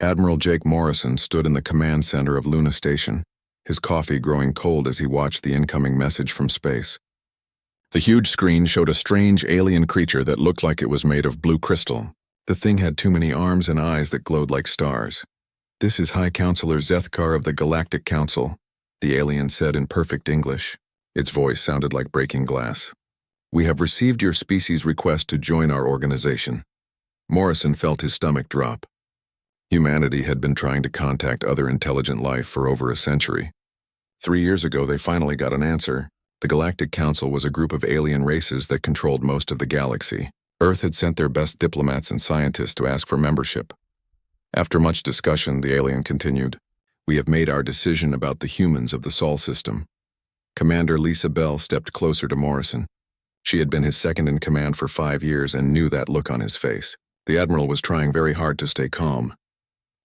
Admiral Jake Morrison stood in the command center of Luna Station, his coffee growing cold as he watched the incoming message from space. The huge screen showed a strange alien creature that looked like it was made of blue crystal. The thing had too many arms and eyes that glowed like stars. "This is High Counselor Zethkar of the Galactic Council," the alien said in perfect English. Its voice sounded like breaking glass. "We have received your species' request to join our organization." Morrison felt his stomach drop. Humanity had been trying to contact other intelligent life for over a century. 3 years ago, they finally got an answer. The Galactic Council was a group of alien races that controlled most of the galaxy. Earth had sent their best diplomats and scientists to ask for membership. After much discussion, the alien continued, "We have made our decision about the humans of the Sol system." Commander Lisa Bell stepped closer to Morrison. She had been his second-in-command for 5 years and knew that look on his face. The Admiral was trying very hard to stay calm.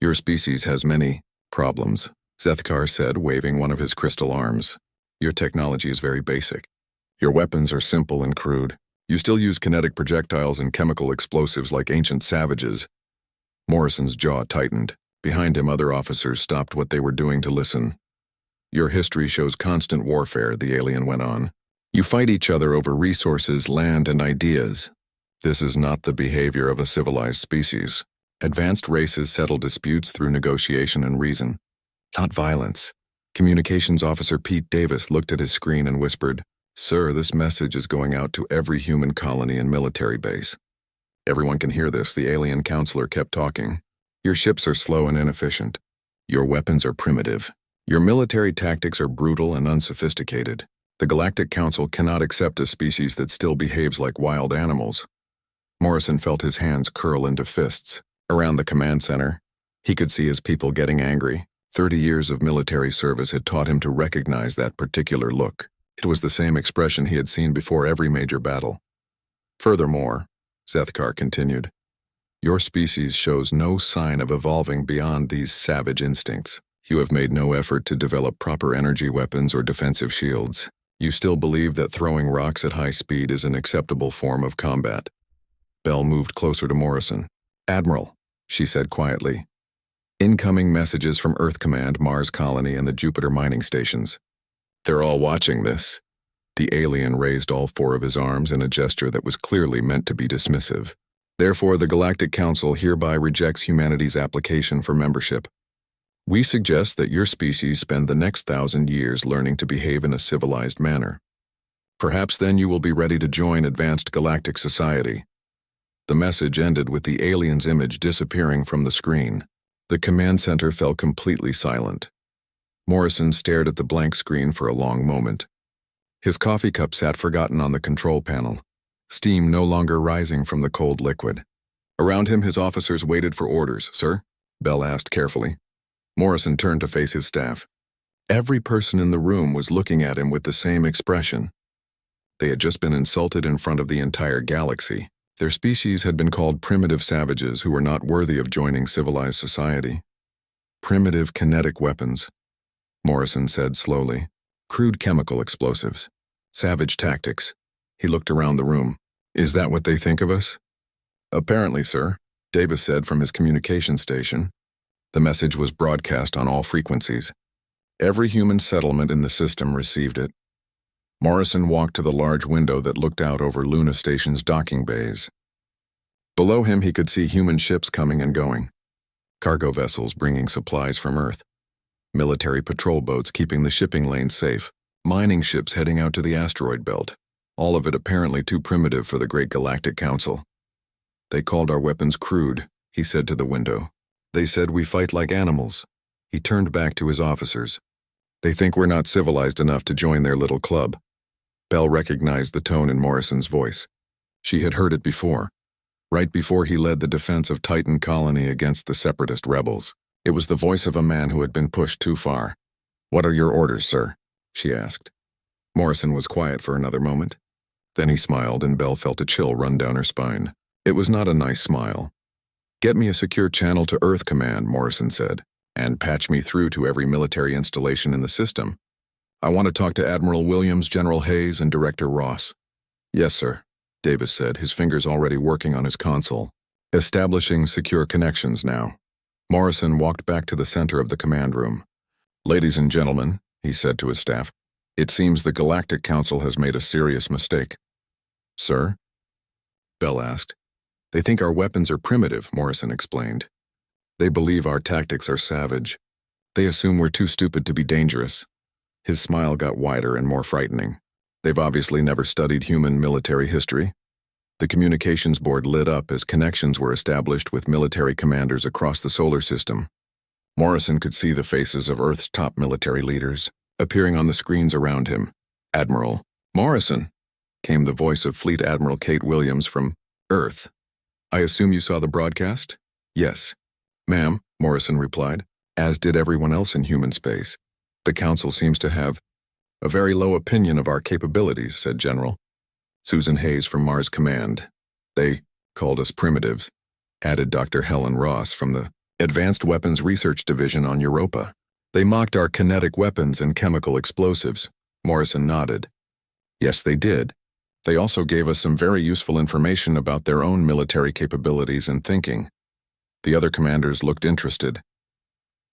"Your species has many problems," Zethkar said, waving one of his crystal arms. "Your technology is very basic. Your weapons are simple and crude. You still use kinetic projectiles and chemical explosives like ancient savages." Morrison's jaw tightened. Behind him, other officers stopped what they were doing to listen. "Your history shows constant warfare," the alien went on. "You fight each other over resources, land, and ideas. This is not the behavior of a civilized species. Advanced races settle disputes through negotiation and reason, not violence." Communications Officer Pete Davis looked at his screen and whispered, "Sir, this message is going out to every human colony and military base." "Everyone can hear this," the alien counselor kept talking. "Your ships are slow and inefficient. Your weapons are primitive. Your military tactics are brutal and unsophisticated. The Galactic Council cannot accept a species that still behaves like wild animals." Morrison felt his hands curl into fists. Around the command center, he could see his people getting angry. 30 years of military service had taught him to recognize that particular look. It was the same expression he had seen before every major battle. "Furthermore," Zethkar continued, "your species shows no sign of evolving beyond these savage instincts. You have made no effort to develop proper energy weapons or defensive shields. You still believe that throwing rocks at high speed is an acceptable form of combat." Bell moved closer to Morrison. "Admiral," she said quietly. "Incoming messages from Earth Command, Mars Colony, and the Jupiter mining stations. They're all watching this." The alien raised all 4 of his arms in a gesture that was clearly meant to be dismissive. "Therefore, the Galactic Council hereby rejects humanity's application for membership. We suggest that your species spend the next 1,000 years learning to behave in a civilized manner. Perhaps then you will be ready to join advanced galactic society." The message ended with the alien's image disappearing from the screen. The command center fell completely silent. Morrison stared at the blank screen for a long moment. His coffee cup sat forgotten on the control panel, steam no longer rising from the cold liquid. Around him, his officers waited for orders. "Sir?" Bell asked carefully. Morrison turned to face his staff. Every person in the room was looking at him with the same expression. They had just been insulted in front of the entire galaxy. Their species had been called primitive savages who were not worthy of joining civilized society. "Primitive kinetic weapons," Morrison said slowly. "Crude chemical explosives. Savage tactics." He looked around the room. "Is that what they think of us?" "Apparently, sir," Davis said from his communication station. The message was broadcast on all frequencies. Every human settlement in the system received it. Morrison walked to the large window that looked out over Luna Station's docking bays. Below him, he could see human ships coming and going. Cargo vessels bringing supplies from Earth. Military patrol boats keeping the shipping lanes safe. Mining ships heading out to the asteroid belt. All of it apparently too primitive for the Great Galactic Council. "They called our weapons crude," he said to the window. "They said we fight like animals." He turned back to his officers. "They think we're not civilized enough to join their little club." Bell recognized the tone in Morrison's voice. She had heard it before, right before he led the defense of Titan Colony against the separatist rebels. It was the voice of a man who had been pushed too far. "What are your orders, sir?" she asked. Morrison was quiet for another moment. Then he smiled, and Bell felt a chill run down her spine. It was not a nice smile. "Get me a secure channel to Earth Command," Morrison said, "and patch me through to every military installation in the system. I want to talk to Admiral Williams, General Hayes, and Director Ross." "Yes, sir," Davis said, his fingers already working on his console. "Establishing secure connections now." Morrison walked back to the center of the command room. "Ladies and gentlemen," he said to his staff, "it seems the Galactic Council has made a serious mistake." "Sir?" Bell asked. "They think our weapons are primitive," Morrison explained. "They believe our tactics are savage. They assume we're too stupid to be dangerous." His smile got wider and more frightening. "They've obviously never studied human military history." The communications board lit up as connections were established with military commanders across the solar system. Morrison could see the faces of Earth's top military leaders appearing on the screens around him. "Admiral Morrison," came the voice of Fleet Admiral Kate Williams from Earth. "I assume you saw the broadcast?" "Yes, ma'am," Morrison replied, "as did everyone else in human space. The Council seems to have a very low opinion of our capabilities," said General Susan Hayes from Mars Command. "They called us primitives," added Dr. Helen Ross from the Advanced Weapons Research Division on Europa. "They mocked our kinetic weapons and chemical explosives." Morrison nodded. "Yes, they did. They also gave us some very useful information about their own military capabilities and thinking." The other commanders looked interested.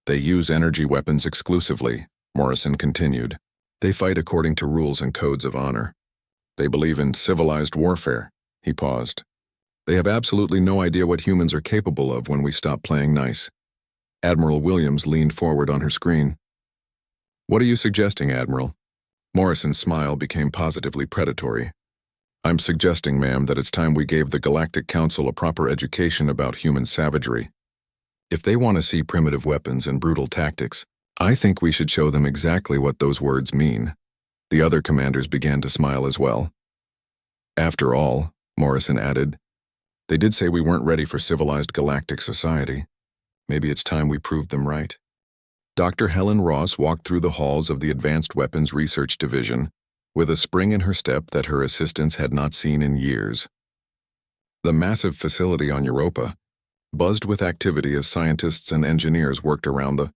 "They use energy weapons exclusively," Morrison continued. "They fight according to rules and codes of honor. They believe in civilized warfare." He paused. "They have absolutely no idea what humans are capable of when we stop playing nice." Admiral Williams leaned forward on her screen. "What are you suggesting, Admiral?" Morrison's smile became positively predatory. "I'm suggesting, ma'am, that it's time we gave the Galactic Council a proper education about human savagery. If they want to see primitive weapons and brutal tactics, I think we should show them exactly what those words mean." The other commanders began to smile as well. "After all," Morrison added, "they did say we weren't ready for civilized galactic society. Maybe it's time we proved them right." Dr. Helen Ross walked through the halls of the Advanced Weapons Research Division with a spring in her step that her assistants had not seen in years. The massive facility on Europa buzzed with activity as scientists and engineers worked around the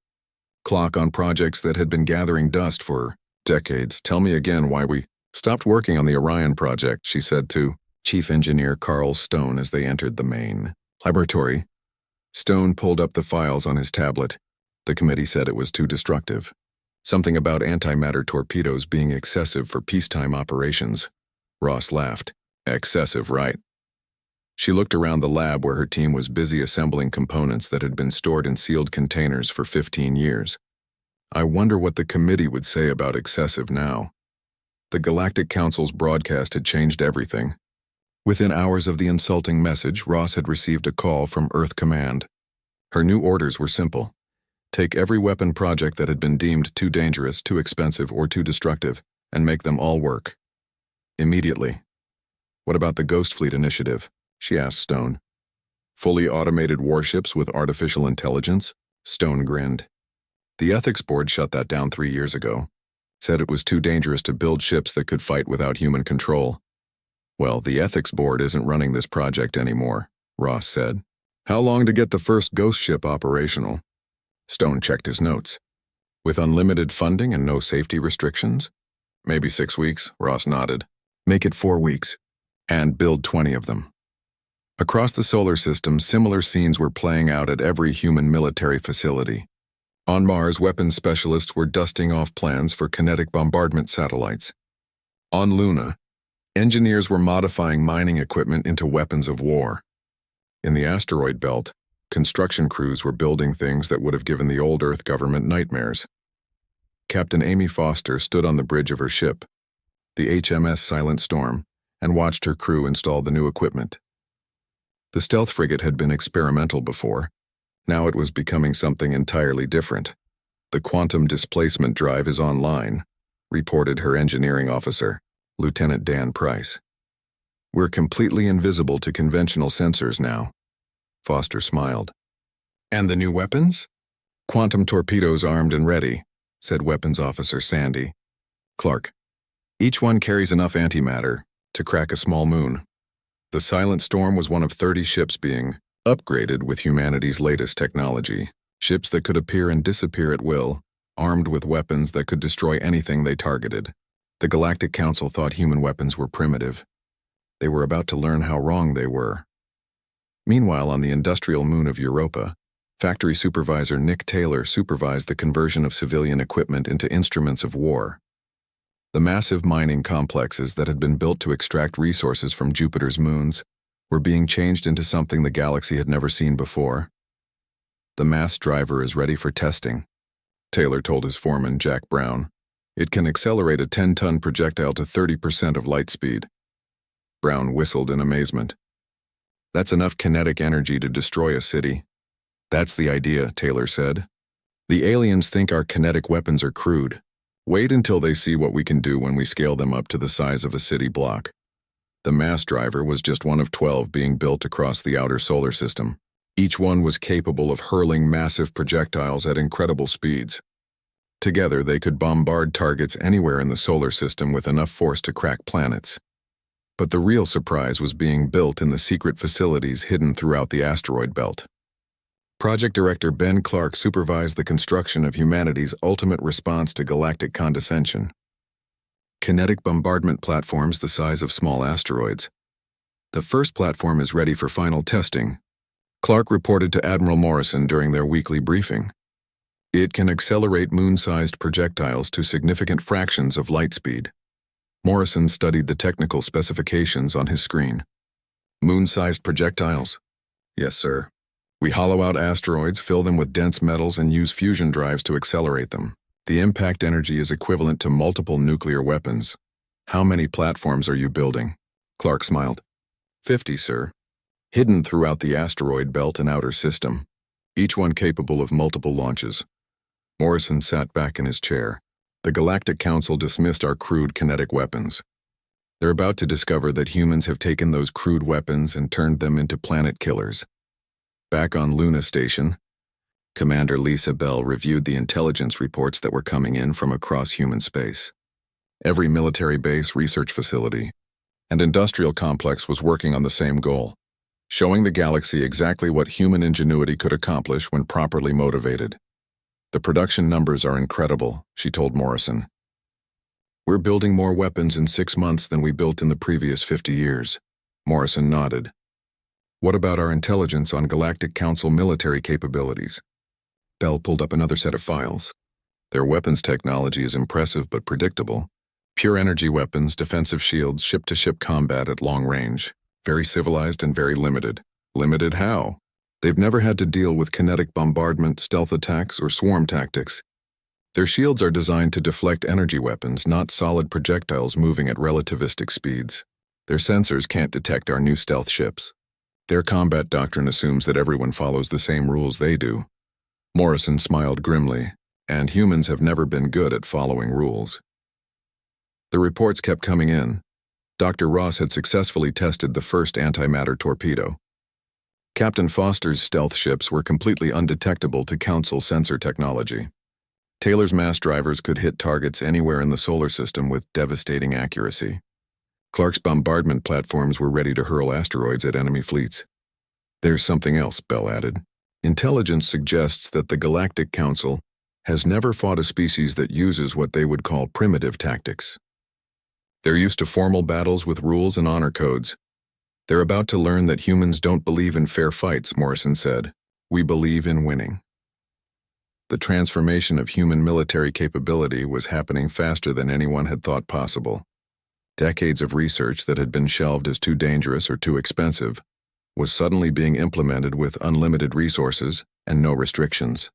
clock on projects that had been gathering dust for decades. "Tell me again why we stopped working on the Orion project," she said to Chief Engineer Carl Stone as they entered the main laboratory. Stone pulled up the files on his tablet. The committee said it was too destructive. Something about antimatter torpedoes being excessive for peacetime operations. Ross laughed. "Excessive, right?" She looked around the lab where her team was busy assembling components that had been stored in sealed containers for 15 years. "I wonder what the committee would say about excessive now." The Galactic Council's broadcast had changed everything. Within hours of the insulting message, Ross had received a call from Earth Command. Her new orders were simple. Take every weapon project that had been deemed too dangerous, too expensive, or too destructive, and make them all work. Immediately. "What about the Ghost Fleet initiative?" she asked Stone. "Fully automated warships with artificial intelligence?" Stone grinned. "The ethics board shut that down 3 years ago. Said it was too dangerous to build ships that could fight without human control." "Well, the ethics board isn't running this project anymore," Ross said. "How long to get the first ghost ship operational?" Stone checked his notes. "With unlimited funding and no safety restrictions?" "Maybe 6 weeks," Ross nodded. "Make it 4 weeks. And build 20 of them." Across the solar system, similar scenes were playing out at every human military facility. On Mars, weapons specialists were dusting off plans for kinetic bombardment satellites. On Luna, engineers were modifying mining equipment into weapons of war. In the asteroid belt, construction crews were building things that would have given the old Earth government nightmares. Captain Amy Foster stood on the bridge of her ship, the HMS Silent Storm, and watched her crew install the new equipment. The stealth frigate had been experimental before. Now it was becoming something entirely different. "The quantum displacement drive is online," reported her engineering officer, Lieutenant Dan Price. "We're completely invisible to conventional sensors now." Foster smiled. "And the new weapons?" "Quantum torpedoes armed and ready," said Weapons Officer Sandy Clark. "Each one carries enough antimatter to crack a small moon." The Silent Storm was one of 30 ships being upgraded with humanity's latest technology. Ships that could appear and disappear at will, armed with weapons that could destroy anything they targeted. The Galactic Council thought human weapons were primitive. They were about to learn how wrong they were. Meanwhile, on the industrial moon of Europa, Factory supervisor Nick Taylor supervised the conversion of civilian equipment into instruments of war. The massive mining complexes that had been built to extract resources from Jupiter's moons were being changed into something the galaxy had never seen before. The mass driver is ready for testing, Taylor told his foreman, Jack Brown. It can accelerate a 10-ton projectile to 30% of light speed. Brown whistled in amazement. That's enough kinetic energy to destroy a city. That's the idea, Taylor said. The aliens think our kinetic weapons are crude. Wait until they see what we can do when we scale them up to the size of a city block. The mass driver was just one of 12 being built across the outer solar system. Each one was capable of hurling massive projectiles at incredible speeds. Together, they could bombard targets anywhere in the solar system with enough force to crack planets. But the real surprise was being built in the secret facilities hidden throughout the asteroid belt. Project Director Ben Clark supervised the construction of humanity's ultimate response to galactic condescension. Kinetic bombardment platforms the size of small asteroids. The first platform is ready for final testing, Clark reported to Admiral Morrison during their weekly briefing. It can accelerate moon-sized projectiles to significant fractions of light speed. Morrison studied the technical specifications on his screen. Moon-sized projectiles? Yes, sir. We hollow out asteroids, fill them with dense metals, and use fusion drives to accelerate them. The impact energy is equivalent to multiple nuclear weapons. How many platforms are you building? Clark smiled. 50, sir. Hidden throughout the asteroid belt and outer system, each one capable of multiple launches. Morrison sat back in his chair. The Galactic Council dismissed our crude kinetic weapons. They're about to discover that humans have taken those crude weapons and turned them into planet killers. Back on Luna Station, Commander Lisa Bell reviewed the intelligence reports that were coming in from across human space. Every military base, research facility, and industrial complex was working on the same goal, showing the galaxy exactly what human ingenuity could accomplish when properly motivated. The production numbers are incredible, she told Morrison. We're building more weapons in 6 months than we built in the previous 50 years. Morrison nodded. What about our intelligence on Galactic Council military capabilities? Bell pulled up another set of files. Their weapons technology is impressive but predictable. Pure energy weapons, defensive shields, ship-to-ship combat at long range. Very civilized and very limited. Limited how? They've never had to deal with kinetic bombardment, stealth attacks, or swarm tactics. Their shields are designed to deflect energy weapons, not solid projectiles moving at relativistic speeds. Their sensors can't detect our new stealth ships. Their combat doctrine assumes that everyone follows the same rules they do. Morrison smiled grimly, and humans have never been good at following rules. The reports kept coming in. Dr. Ross had successfully tested the first antimatter torpedo. Captain Foster's stealth ships were completely undetectable to Council sensor technology. Taylor's mass drivers could hit targets anywhere in the solar system with devastating accuracy. Clark's bombardment platforms were ready to hurl asteroids at enemy fleets. There's something else, Bell added. Intelligence suggests that the Galactic Council has never fought a species that uses what they would call primitive tactics. They're used to formal battles with rules and honor codes. They're about to learn that humans don't believe in fair fights, Morrison said. We believe in winning. The transformation of human military capability was happening faster than anyone had thought possible. Decades of research that had been shelved as too dangerous or too expensive was suddenly being implemented with unlimited resources and no restrictions.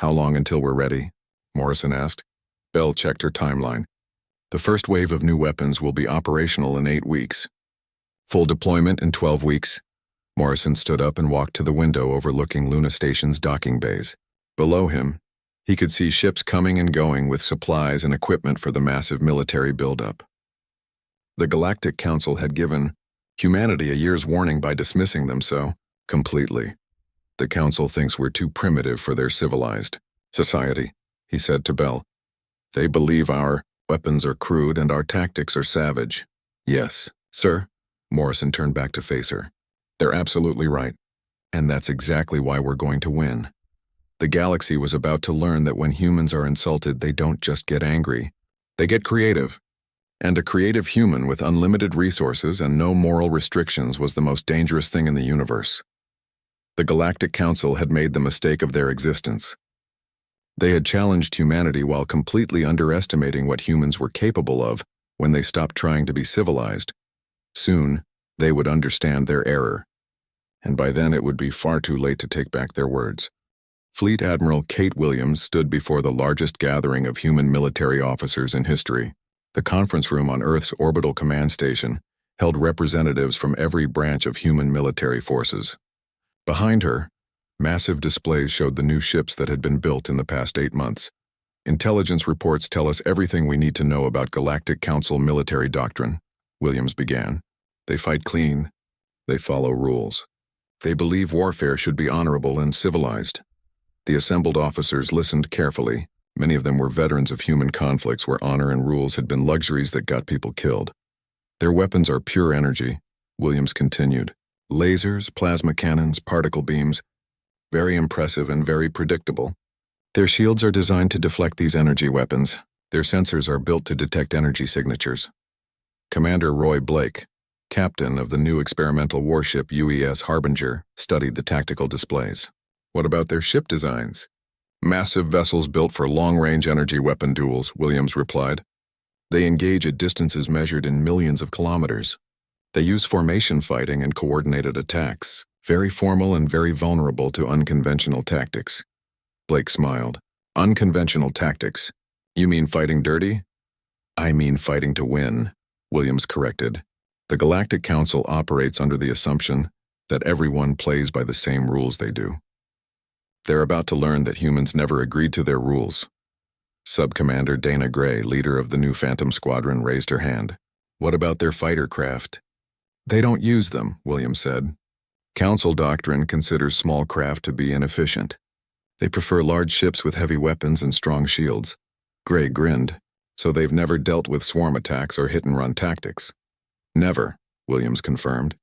How long until we're ready? Morrison asked. Bell checked her timeline. The first wave of new weapons will be operational in 8 weeks. Full deployment in 12 weeks. Morrison stood up and walked to the window overlooking Luna Station's docking bays. Below him, he could see ships coming and going with supplies and equipment for the massive military buildup. The Galactic Council had given humanity a year's warning by dismissing them so completely. The Council thinks we're too primitive for their civilized society, he said to Bell. They believe our weapons are crude and our tactics are savage. Yes, sir. Morrison turned back to face her. They're absolutely right. And that's exactly why we're going to win. The galaxy was about to learn that when humans are insulted, they don't just get angry. They get creative. And a creative human with unlimited resources and no moral restrictions was the most dangerous thing in the universe. The Galactic Council had made the mistake of their existence. They had challenged humanity while completely underestimating what humans were capable of when they stopped trying to be civilized. Soon, they would understand their error. And by then it would be far too late to take back their words. Fleet Admiral Kate Williams stood before the largest gathering of human military officers in history. The conference room on Earth's orbital command station held representatives from every branch of human military forces. Behind her, massive displays showed the new ships that had been built in the past 8 months. Intelligence reports tell us everything we need to know about Galactic Council military doctrine, Williams began. They fight clean. They follow rules. They believe warfare should be honorable and civilized. The assembled officers listened carefully. Many of them were veterans of human conflicts where honor and rules had been luxuries that got people killed. Their weapons are pure energy, Williams continued. Lasers, plasma cannons, particle beams. Very impressive and very predictable. Their shields are designed to deflect these energy weapons. Their sensors are built to detect energy signatures. Commander Roy Blake, captain of the new experimental warship UES Harbinger, studied the tactical displays. What about their ship designs? Massive vessels built for long-range energy weapon duels, Williams replied. They engage at distances measured in millions of kilometers. They use formation fighting and coordinated attacks, very formal and very vulnerable to unconventional tactics. Blake smiled. Unconventional tactics? You mean fighting dirty? I mean fighting to win, Williams corrected. The Galactic Council operates under the assumption that everyone plays by the same rules they do. They're about to learn that humans never agreed to their rules. Sub-Commander Dana Gray, leader of the new Phantom Squadron, raised her hand. What about their fighter craft? They don't use them, Williams said. Council doctrine considers small craft to be inefficient. They prefer large ships with heavy weapons and strong shields. Gray grinned. So they've never dealt with swarm attacks or hit-and-run tactics. Never, Williams confirmed.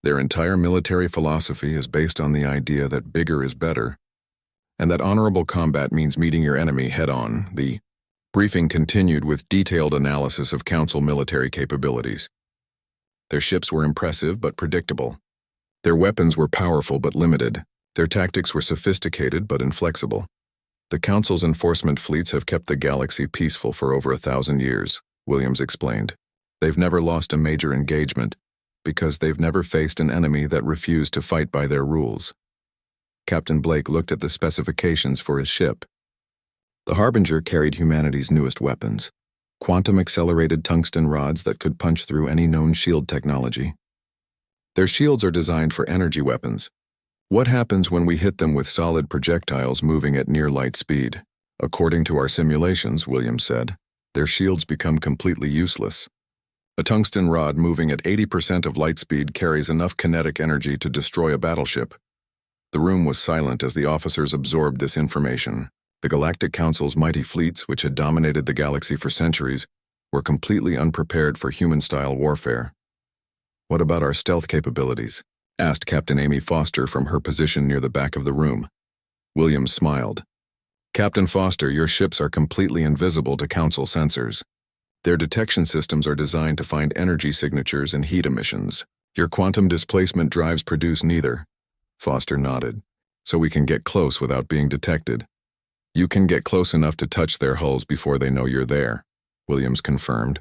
Their entire military philosophy is based on the idea that bigger is better, and that honorable combat means meeting your enemy head-on. The briefing continued with detailed analysis of Council military capabilities. Their ships were impressive but predictable. Their weapons were powerful but limited. Their tactics were sophisticated but inflexible. The Council's enforcement fleets have kept the galaxy peaceful for over 1,000 years, Williams explained. They've never lost a major engagement because they've never faced an enemy that refused to fight by their rules. Captain Blake looked at the specifications for his ship. The Harbinger carried humanity's newest weapons, quantum-accelerated tungsten rods that could punch through any known shield technology. Their shields are designed for energy weapons. What happens when we hit them with solid projectiles moving at near light speed? According to our simulations, Williams said, their shields become completely useless. A tungsten rod moving at 80% of light speed carries enough kinetic energy to destroy a battleship. The room was silent as the officers absorbed this information. The Galactic Council's mighty fleets, which had dominated the galaxy for centuries, were completely unprepared for human-style warfare. What about our stealth capabilities? Asked Captain Amy Foster from her position near the back of the room. Williams smiled. Captain Foster, your ships are completely invisible to Council sensors. Their detection systems are designed to find energy signatures and heat emissions. Your quantum displacement drives produce neither. Foster nodded. So we can get close without being detected. You can get close enough to touch their hulls before they know you're there, Williams confirmed.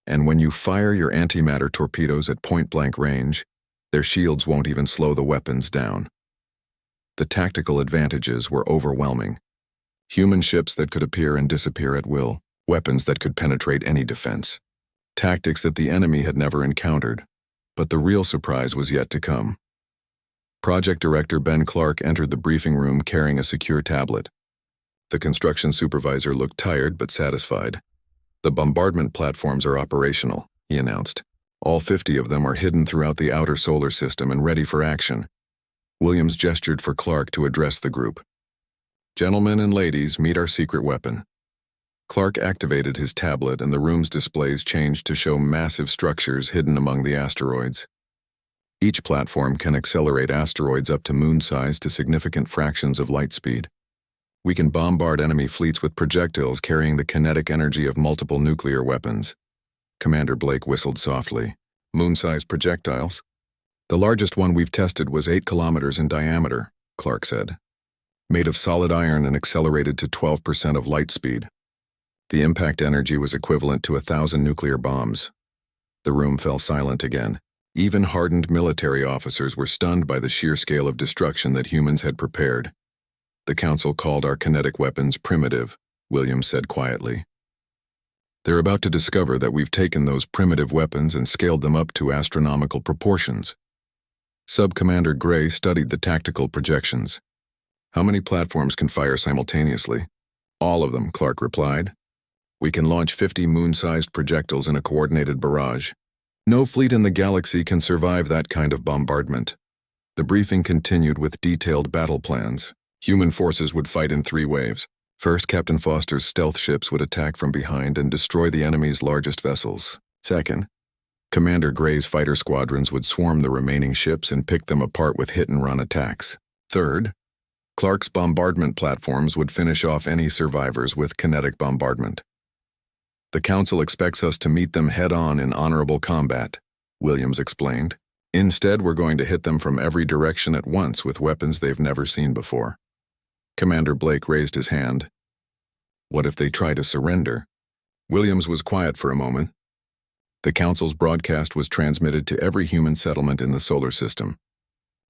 And when you fire your antimatter torpedoes at point-blank range, their shields won't even slow the weapons down. The tactical advantages were overwhelming. Human ships that could appear and disappear at will, weapons that could penetrate any defense. Tactics that the enemy had never encountered. But the real surprise was yet to come. Project Director Ben Clark entered the briefing room carrying a secure tablet. The construction supervisor looked tired but satisfied. The bombardment platforms are operational, he announced. All 50 of them are hidden throughout the outer solar system and ready for action. Williams gestured for Clark to address the group. Gentlemen and ladies, meet our secret weapon. Clark activated his tablet and the room's displays changed to show massive structures hidden among the asteroids. Each platform can accelerate asteroids up to moon size to significant fractions of light speed. We can bombard enemy fleets with projectiles carrying the kinetic energy of multiple nuclear weapons. Commander Blake whistled softly. Moon-sized projectiles? The largest one we've tested was 8 kilometers in diameter, Clark said. Made of solid iron and accelerated to 12% of light speed. The impact energy was equivalent to 1,000 nuclear bombs. The room fell silent again. Even hardened military officers were stunned by the sheer scale of destruction that humans had prepared. The Council called our kinetic weapons primitive, Williams said quietly. They're about to discover that we've taken those primitive weapons and scaled them up to astronomical proportions. Sub-Commander Gray studied the tactical projections. How many platforms can fire simultaneously? All of them, Clark replied. We can launch 50 moon-sized projectiles in a coordinated barrage. No fleet in the galaxy can survive that kind of bombardment. The briefing continued with detailed battle plans. Human forces would fight in 3 waves. First, Captain Foster's stealth ships would attack from behind and destroy the enemy's largest vessels. Second, Commander Gray's fighter squadrons would swarm the remaining ships and pick them apart with hit-and-run attacks. Third, Clark's bombardment platforms would finish off any survivors with kinetic bombardment. The Council expects us to meet them head-on in honorable combat, Williams explained. Instead, we're going to hit them from every direction at once with weapons they've never seen before. Commander Blake raised his hand. What if they try to surrender? Williams was quiet for a moment. The Council's broadcast was transmitted to every human settlement in the solar system.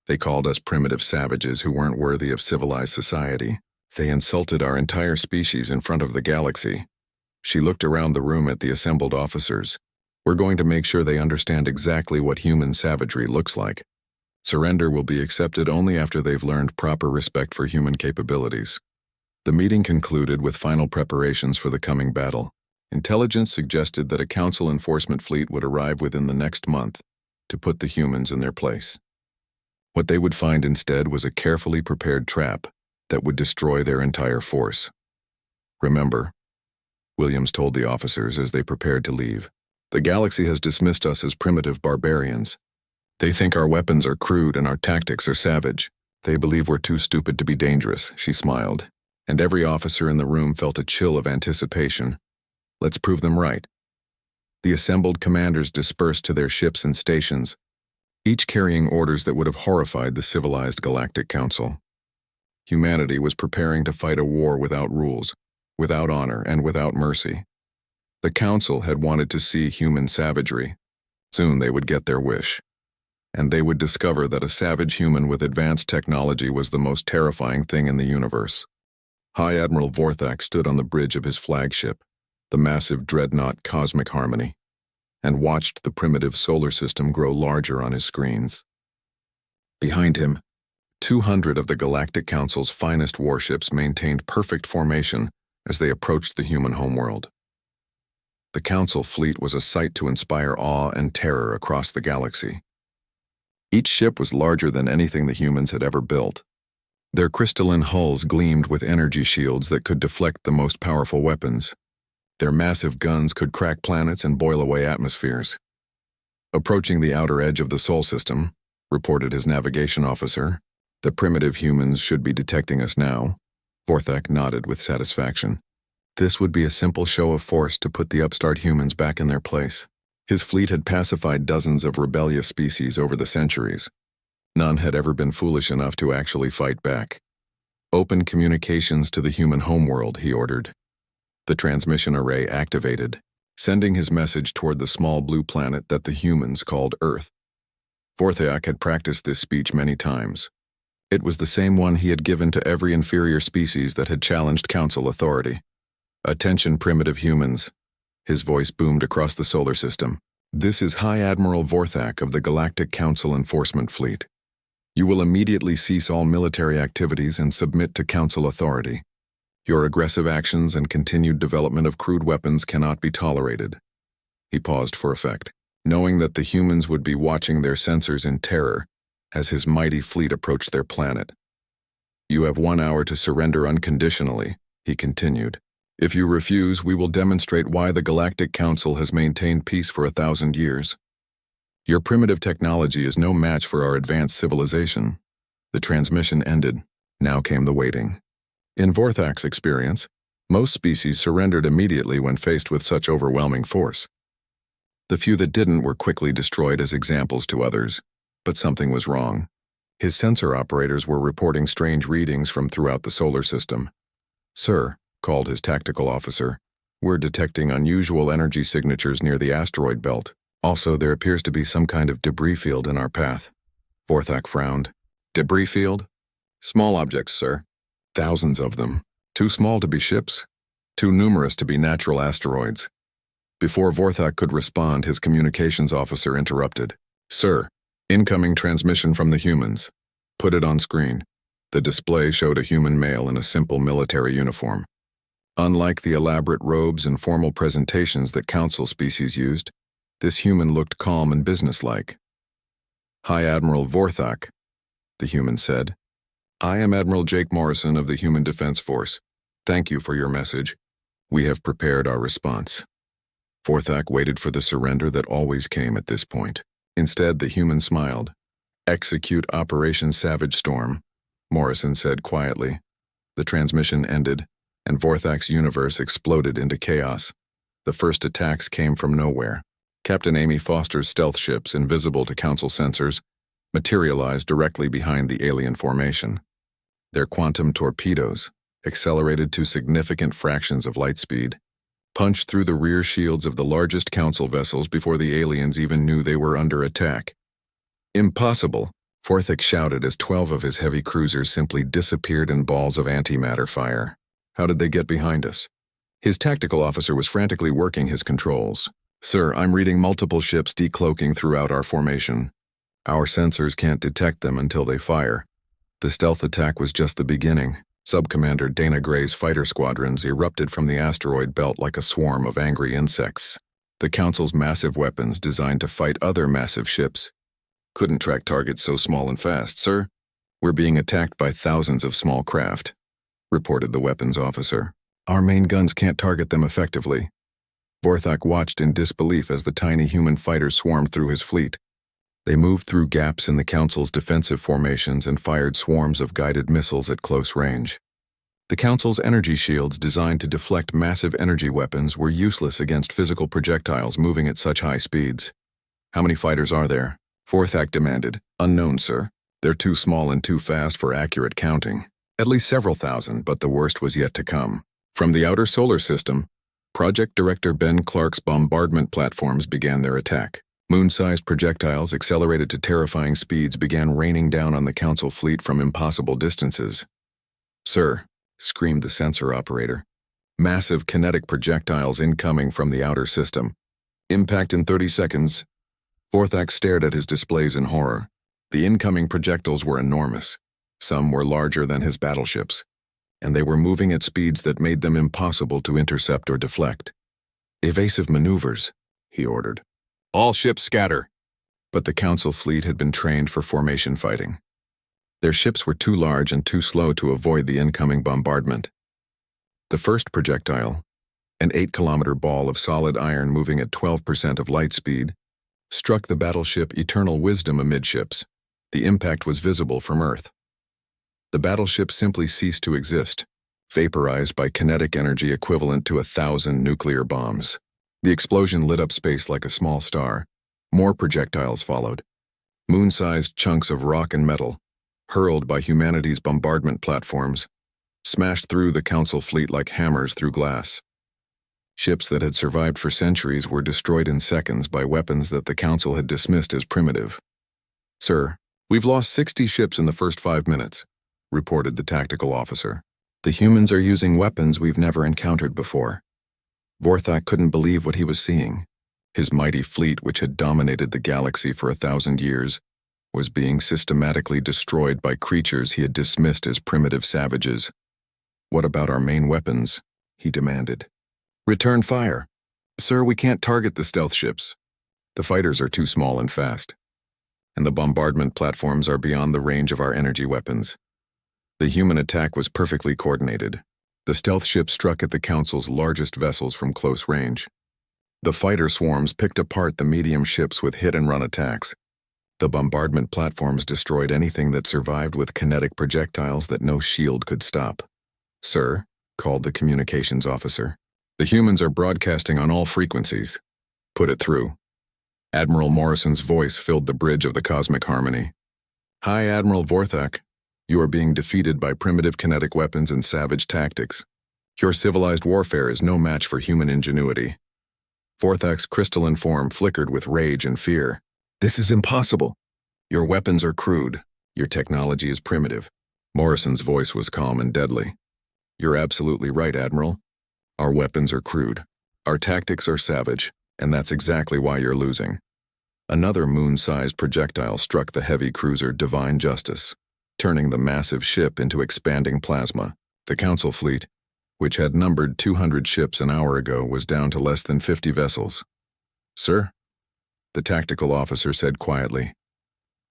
They called us primitive savages who weren't worthy of civilized society. They insulted our entire species in front of the galaxy. She looked around the room at the assembled officers. We're going to make sure they understand exactly what human savagery looks like. Surrender will be accepted only after they've learned proper respect for human capabilities. The meeting concluded with final preparations for the coming battle. Intelligence suggested that a Council enforcement fleet would arrive within the next month to put the humans in their place. What they would find instead was a carefully prepared trap that would destroy their entire force. Remember, Williams told the officers as they prepared to leave, the galaxy has dismissed us as primitive barbarians. They think our weapons are crude and our tactics are savage. They believe we're too stupid to be dangerous, she smiled, and every officer in the room felt a chill of anticipation. Let's prove them right. The assembled commanders dispersed to their ships and stations, each carrying orders that would have horrified the civilized Galactic Council. Humanity was preparing to fight a war without rules, without honor, and without mercy. The Council had wanted to see human savagery. Soon they would get their wish. And they would discover that a savage human with advanced technology was the most terrifying thing in the universe. High Admiral Vorthak stood on the bridge of his flagship, the massive dreadnought Cosmic Harmony, and watched the primitive solar system grow larger on his screens. Behind him, 200 of the Galactic Council's finest warships maintained perfect formation as they approached the human homeworld. The Council fleet was a sight to inspire awe and terror across the galaxy. Each ship was larger than anything the humans had ever built. Their crystalline hulls gleamed with energy shields that could deflect the most powerful weapons. Their massive guns could crack planets and boil away atmospheres. Approaching the outer edge of the Sol system, reported his navigation officer, the primitive humans should be detecting us now. Vorthak nodded with satisfaction. This would be a simple show of force to put the upstart humans back in their place. His fleet had pacified dozens of rebellious species over the centuries. None had ever been foolish enough to actually fight back. Open communications to the human homeworld, he ordered. The transmission array activated, sending his message toward the small blue planet that the humans called Earth. Vorthak had practiced this speech many times. It was the same one he had given to every inferior species that had challenged Council authority. Attention, primitive humans. His voice boomed across the solar system. This is High Admiral Vorthak of the Galactic Council Enforcement Fleet. You will immediately cease all military activities and submit to Council authority. Your aggressive actions and continued development of crude weapons cannot be tolerated. He paused for effect, knowing that the humans would be watching their sensors in terror as his mighty fleet approached their planet. You have 1 hour to surrender unconditionally, he continued. If you refuse, we will demonstrate why the Galactic Council has maintained peace for 1,000 years. Your primitive technology is no match for our advanced civilization. The transmission ended. Now came the waiting. In Vorthak's experience, most species surrendered immediately when faced with such overwhelming force. The few that didn't were quickly destroyed as examples to others. But something was wrong. His sensor operators were reporting strange readings from throughout the solar system. "Sir," called his tactical officer, "we're detecting unusual energy signatures near the asteroid belt. Also, there appears to be some kind of debris field in our path." Vorthak frowned. "Debris field?" "Small objects, sir. Thousands of them. Too small to be ships. Too numerous to be natural asteroids." Before Vorthak could respond, his communications officer interrupted. "Sir, incoming transmission from the humans. Put it on screen." The display showed a human male in a simple military uniform. Unlike the elaborate robes and formal presentations that council species used, this human looked calm and businesslike. "Hi, Admiral Vorthak," the human said. "I am Admiral Jake Morrison of the Human Defense Force. Thank you for your message. We have prepared our response." Vorthak waited for the surrender that always came at this point. Instead, the human smiled. "Execute Operation Savage Storm," Morrison said quietly. The transmission ended, and Vorthak's universe exploded into chaos. The first attacks came from nowhere. Captain Amy Foster's stealth ships, invisible to Council sensors, materialized directly behind the alien formation. Their quantum torpedoes, accelerated to significant fractions of light speed, punched through the rear shields of the largest Council vessels before the aliens even knew they were under attack. "Impossible!" Vorthak shouted as 12 of his heavy cruisers simply disappeared in balls of antimatter fire. "How did they get behind us?" His tactical officer was frantically working his controls. "Sir, I'm reading multiple ships decloaking throughout our formation. Our sensors can't detect them until they fire. The stealth attack was just the beginning." Subcommander Dana Gray's fighter squadrons erupted from the asteroid belt like a swarm of angry insects. The Council's massive weapons designed to fight other massive ships couldn't track targets so small and fast, sir. "We're being attacked by thousands of small craft," reported the weapons officer. "Our main guns can't target them effectively." Vorthak watched in disbelief as the tiny human fighters swarmed through his fleet. They moved through gaps in the Council's defensive formations and fired swarms of guided missiles at close range. The Council's energy shields, designed to deflect massive energy weapons, were useless against physical projectiles moving at such high speeds. "How many fighters are there?" Vorthak demanded. "Unknown, sir. They're too small and too fast for accurate counting. At least several thousand, but the worst was yet to come." From the outer solar system, Project Director Ben Clark's bombardment platforms began their attack. Moon-sized projectiles, accelerated to terrifying speeds, began raining down on the Council fleet from impossible distances. "Sir," screamed the sensor operator. "Massive kinetic projectiles incoming from the outer system. Impact in 30 seconds. Vorthak stared at his displays in horror. The incoming projectiles were enormous. Some were larger than his battleships, and they were moving at speeds that made them impossible to intercept or deflect. "Evasive maneuvers," he ordered. "All ships scatter." But the Council fleet had been trained for formation fighting. Their ships were too large and too slow to avoid the incoming bombardment. The first projectile, an 8-kilometer ball of solid iron moving at 12% of light speed, struck the battleship Eternal Wisdom amidships. The impact was visible from Earth. The battleship simply ceased to exist, vaporized by kinetic energy equivalent to 1,000 nuclear bombs. The explosion lit up space like a small star. More projectiles followed. Moon-sized chunks of rock and metal, hurled by humanity's bombardment platforms, smashed through the Council fleet like hammers through glass. Ships that had survived for centuries were destroyed in seconds by weapons that the Council had dismissed as primitive. "Sir, we've lost 60 ships in the first 5 minutes, reported the tactical officer. "The humans are using weapons we've never encountered before." Vorthak couldn't believe what he was seeing. His mighty fleet, which had dominated the galaxy for 1,000 years, was being systematically destroyed by creatures he had dismissed as primitive savages. "What about our main weapons?" he demanded. "Return fire." "Sir, we can't target the stealth ships. The fighters are too small and fast, and the bombardment platforms are beyond the range of our energy weapons." The human attack was perfectly coordinated. The stealth ship struck at the Council's largest vessels from close range. The fighter swarms picked apart the medium ships with hit-and-run attacks. The bombardment platforms destroyed anything that survived with kinetic projectiles that no shield could stop. "Sir," called the communications officer, "the humans are broadcasting on all frequencies. Put it through." Admiral Morrison's voice filled the bridge of the cosmic harmony. "Hi, Admiral Vorthak. You are being defeated by primitive kinetic weapons and savage tactics. Your civilized warfare is no match for human ingenuity." Vorthak's crystalline form flickered with rage and fear. "This is impossible. Your weapons are crude. Your technology is primitive." Morrison's voice was calm and deadly. "You're absolutely right, Admiral. Our weapons are crude. Our tactics are savage, and that's exactly why you're losing." Another moon-sized projectile struck the heavy cruiser Divine Justice, turning the massive ship into expanding plasma. The Council fleet, which had numbered 200 ships an hour ago, was down to less than 50 vessels. "Sir?" the tactical officer said quietly.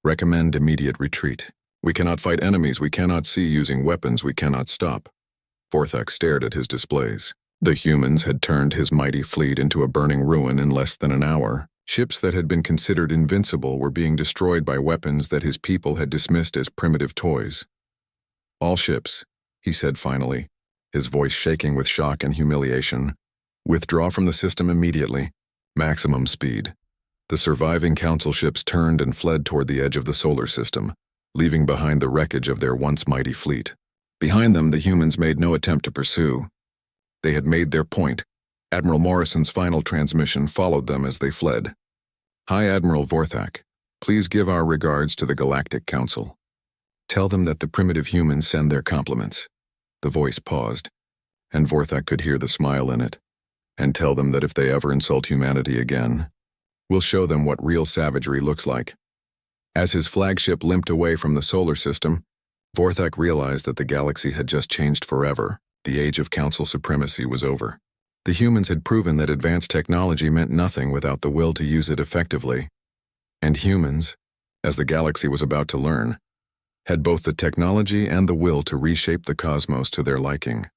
"Recommend immediate retreat. We cannot fight enemies we cannot see using weapons we cannot stop." Vorthak stared at his displays. The humans had turned his mighty fleet into a burning ruin in less than an hour. Ships that had been considered invincible were being destroyed by weapons that his people had dismissed as primitive toys. "All ships," he said finally, his voice shaking with shock and humiliation, "withdraw from the system immediately. Maximum speed." The surviving Council ships turned and fled toward the edge of the solar system, leaving behind the wreckage of their once mighty fleet. Behind them, the humans made no attempt to pursue. They had made their point. Admiral Morrison's final transmission followed them as they fled. "Hi, Admiral Vorthak. Please give our regards to the Galactic Council. Tell them that the primitive humans send their compliments." The voice paused, and Vorthak could hear the smile in it. "And tell them that if they ever insult humanity again, we'll show them what real savagery looks like." As his flagship limped away from the solar system, Vorthak realized that the galaxy had just changed forever. The age of Council supremacy was over. The humans had proven that advanced technology meant nothing without the will to use it effectively. And humans, as the galaxy was about to learn, had both the technology and the will to reshape the cosmos to their liking.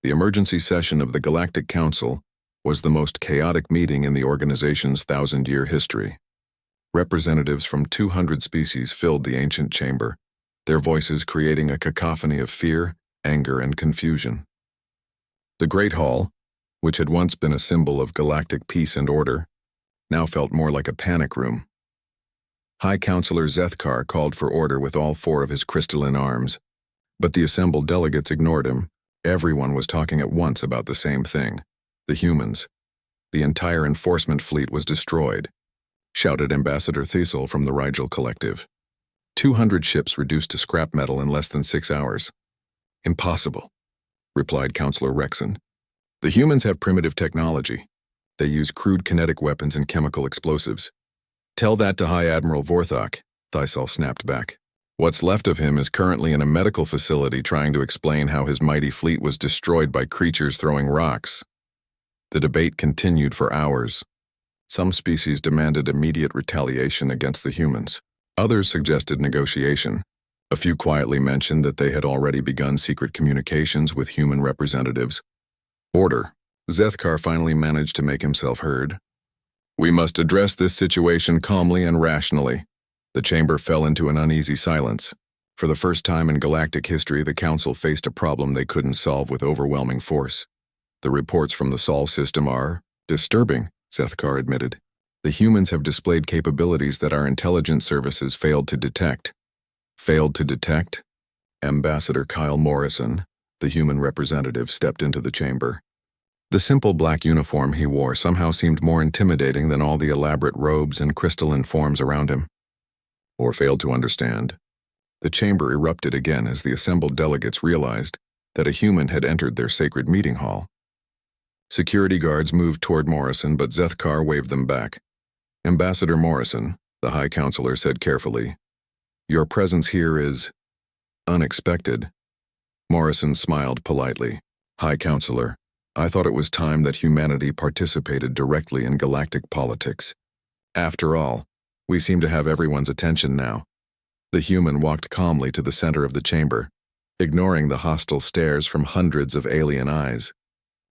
The emergency session of the Galactic Council was the most chaotic meeting in the organization's 1,000-year history. Representatives from 200 species filled the ancient chamber, their voices creating a cacophony of fear, anger, and confusion. The Great Hall, which had once been a symbol of galactic peace and order, now felt more like a panic room. High Counselor Zethkar called for order with all four of his crystalline arms, but the assembled delegates ignored him. Everyone was talking at once about the same thing: the humans. The entire enforcement fleet was destroyed, shouted Ambassador Thesel from the Rigel Collective. 200 ships reduced to scrap metal in less than 6 hours. "Impossible," replied Counselor Rexon. "The humans have primitive technology. They use crude kinetic weapons and chemical explosives." "Tell that to High Admiral Vorthak," Thysol snapped back. "What's left of him is currently in a medical facility trying to explain how his mighty fleet was destroyed by creatures throwing rocks." The debate continued for hours. Some species demanded immediate retaliation against the humans. Others suggested negotiation. A few quietly mentioned that they had already begun secret communications with human representatives. Order. Zethkar finally managed to make himself heard. "We must address this situation calmly and rationally." The chamber fell into an uneasy silence. For the first time in galactic history, the Council faced a problem they couldn't solve with overwhelming force. "The reports from the Sol system are disturbing," Zethkar admitted. "The humans have displayed capabilities that our intelligence services failed to detect." "Failed to detect?" Ambassador Kyle Morrison, the human representative, stepped into the chamber. The simple black uniform he wore somehow seemed more intimidating than all the elaborate robes and crystalline forms around him. "Or failed to understand?" The chamber erupted again as the assembled delegates realized that a human had entered their sacred meeting hall. Security guards moved toward Morrison, but Zethkar waved them back. "Ambassador Morrison," the High Counselor said carefully, "your presence here is unexpected." Morrison smiled politely. "High Counselor, I thought it was time that humanity participated directly in galactic politics. After all, we seem to have everyone's attention now." The human walked calmly to the center of the chamber, ignoring the hostile stares from hundreds of alien eyes.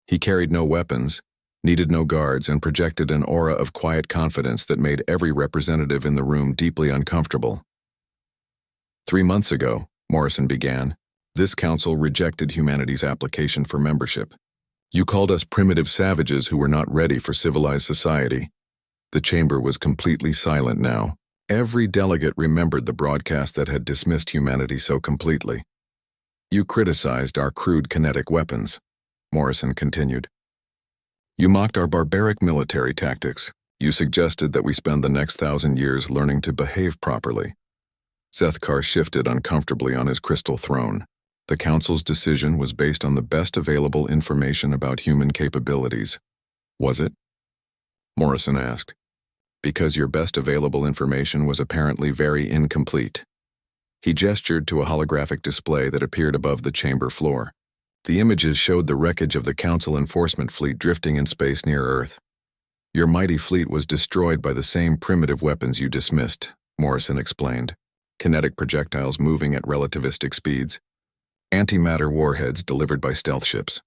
He carried no weapons, needed no guards, and projected an aura of quiet confidence that made every representative in the room deeply uncomfortable. 3 months ago, Morrison began, this council rejected humanity's application for membership. You called us primitive savages who were not ready for civilized society. The chamber was completely silent now. Every delegate remembered the broadcast that had dismissed humanity so completely. You criticized our crude kinetic weapons, Morrison continued. You mocked our barbaric military tactics. You suggested that we spend the next 1,000 years learning to behave properly. Zethkar shifted uncomfortably on his crystal throne. The Council's decision was based on the best available information about human capabilities. Was it? Morrison asked. Because your best available information was apparently very incomplete. He gestured to a holographic display that appeared above the chamber floor. The images showed the wreckage of the Council enforcement fleet drifting in space near Earth. Your mighty fleet was destroyed by the same primitive weapons you dismissed, Morrison explained. Kinetic projectiles moving at relativistic speeds. Antimatter warheads delivered by stealth ships.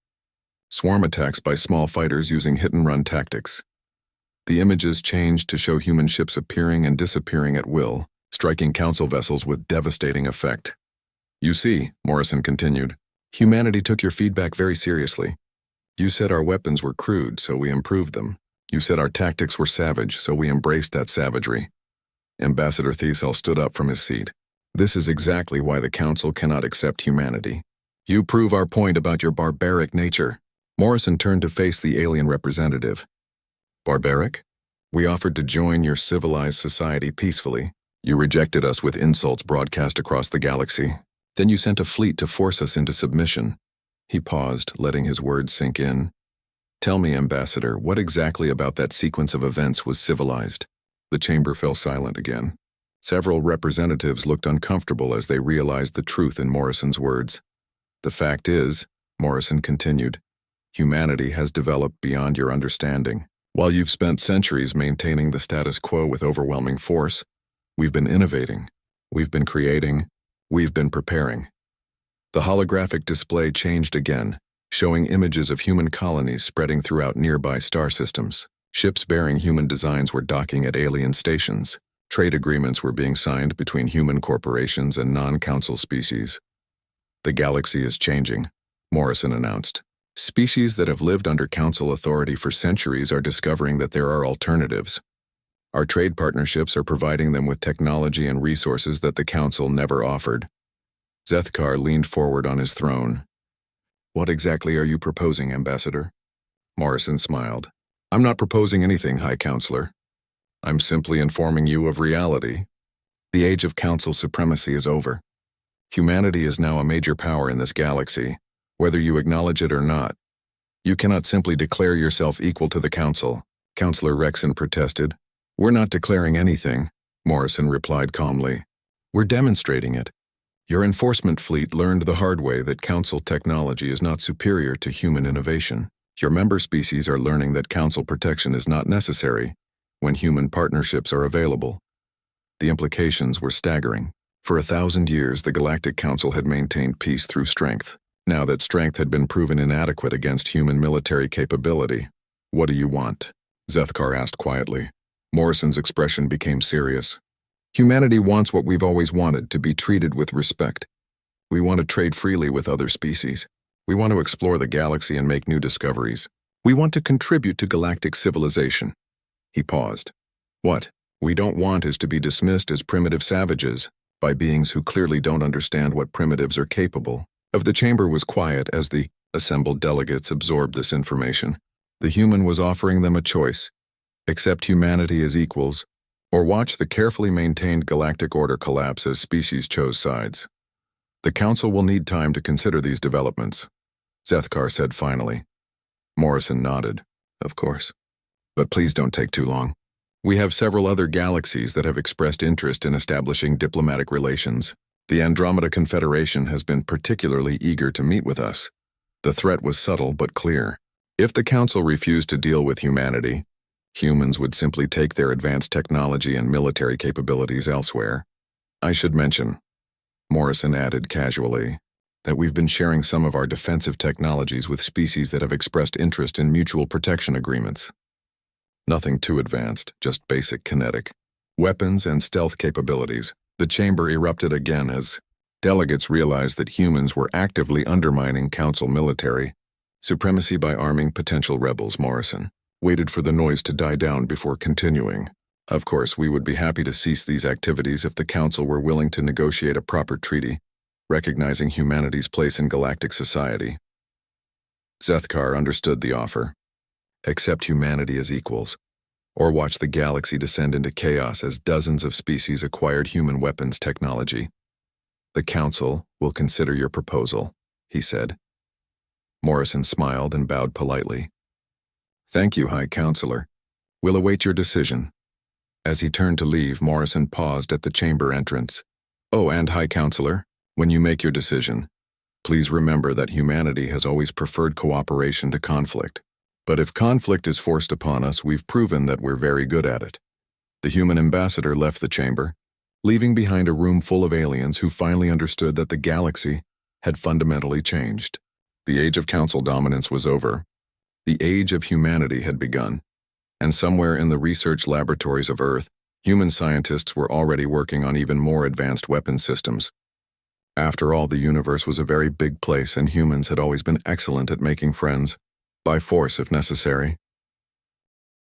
Swarm attacks by small fighters using hit-and-run tactics. The images changed to show human ships appearing and disappearing at will, striking Council vessels with devastating effect. You see, Morrison continued, humanity took your feedback very seriously. You said our weapons were crude, so we improved them. You said our tactics were savage, so we embraced that savagery. Ambassador Thiesel stood up from his seat. This is exactly why the Council cannot accept humanity. You prove our point about your barbaric nature. Morrison turned to face the alien representative. Barbaric? We offered to join your civilized society peacefully. You rejected us with insults broadcast across the galaxy. Then you sent a fleet to force us into submission. He paused, letting his words sink in. Tell me, Ambassador, what exactly about that sequence of events was civilized? The chamber fell silent again. Several representatives looked uncomfortable as they realized the truth in Morrison's words. The fact is, Morrison continued, humanity has developed beyond your understanding. While you've spent centuries maintaining the status quo with overwhelming force, we've been innovating, we've been creating, we've been preparing. The holographic display changed again, showing images of human colonies spreading throughout nearby star systems. Ships bearing human designs were docking at alien stations. Trade agreements were being signed between human corporations and non-council species. The galaxy is changing, Morrison announced. Species that have lived under council authority for centuries are discovering that there are alternatives. Our trade partnerships are providing them with technology and resources that the council never offered. Zethkar leaned forward on his throne. What exactly are you proposing, Ambassador? Morrison smiled. I'm not proposing anything, High Counselor. I'm simply informing you of reality. The age of council supremacy is over. Humanity is now a major power in this galaxy, whether you acknowledge it or not. You cannot simply declare yourself equal to the council, Counselor Rexon protested. We're not declaring anything, Morrison replied calmly. We're demonstrating it. Your enforcement fleet learned the hard way that council technology is not superior to human innovation. Your member species are learning that council protection is not necessary when human partnerships are available. The implications were staggering. For 1,000 years, the Galactic Council had maintained peace through strength. Now that strength had been proven inadequate against human military capability. What do you want? Zethkar asked quietly. Morrison's expression became serious. Humanity wants what we've always wanted, to be treated with respect. We want to trade freely with other species. We want to explore the galaxy and make new discoveries. We want to contribute to galactic civilization. He paused. What we don't want is to be dismissed as primitive savages by beings who clearly don't understand what primitives are capable of. The chamber was quiet as the assembled delegates absorbed this information. The human was offering them a choice: accept humanity as equals, or watch the carefully maintained galactic order collapse as species chose sides. The Council will need time to consider these developments, Zethkar said finally. Morrison nodded. Of course. But please don't take too long. We have several other galaxies that have expressed interest in establishing diplomatic relations. The Andromeda Confederation has been particularly eager to meet with us. The threat was subtle but clear. If the Council refused to deal with humanity, humans would simply take their advanced technology and military capabilities elsewhere. I should mention, Morrison added casually, that we've been sharing some of our defensive technologies with species that have expressed interest in mutual protection agreements. Nothing too advanced, just basic kinetic weapons and stealth capabilities. The chamber erupted again as delegates realized that humans were actively undermining Council military supremacy by arming potential rebels, Morrison. waited for the noise to die down before continuing. Of course, we would be happy to cease these activities if the Council were willing to negotiate a proper treaty, recognizing humanity's place in galactic society. Zethkar understood the offer. Accept humanity as equals, or watch the galaxy descend into chaos as dozens of species acquired human weapons technology. The Council will consider your proposal, he said. Morrison smiled and bowed politely. Thank you, High Counselor. We'll await your decision. As he turned to leave, Morrison paused at the chamber entrance. Oh, and High Counselor, when you make your decision, please remember that humanity has always preferred cooperation to conflict. But if conflict is forced upon us, we've proven that we're very good at it. The human ambassador left the chamber, leaving behind a room full of aliens who finally understood that the galaxy had fundamentally changed. The age of Council dominance was over. The age of humanity had begun. And somewhere in the research laboratories of Earth, human scientists were already working on even more advanced weapon systems. After all, the universe was a very big place, and humans had always been excellent at making friends, by force if necessary.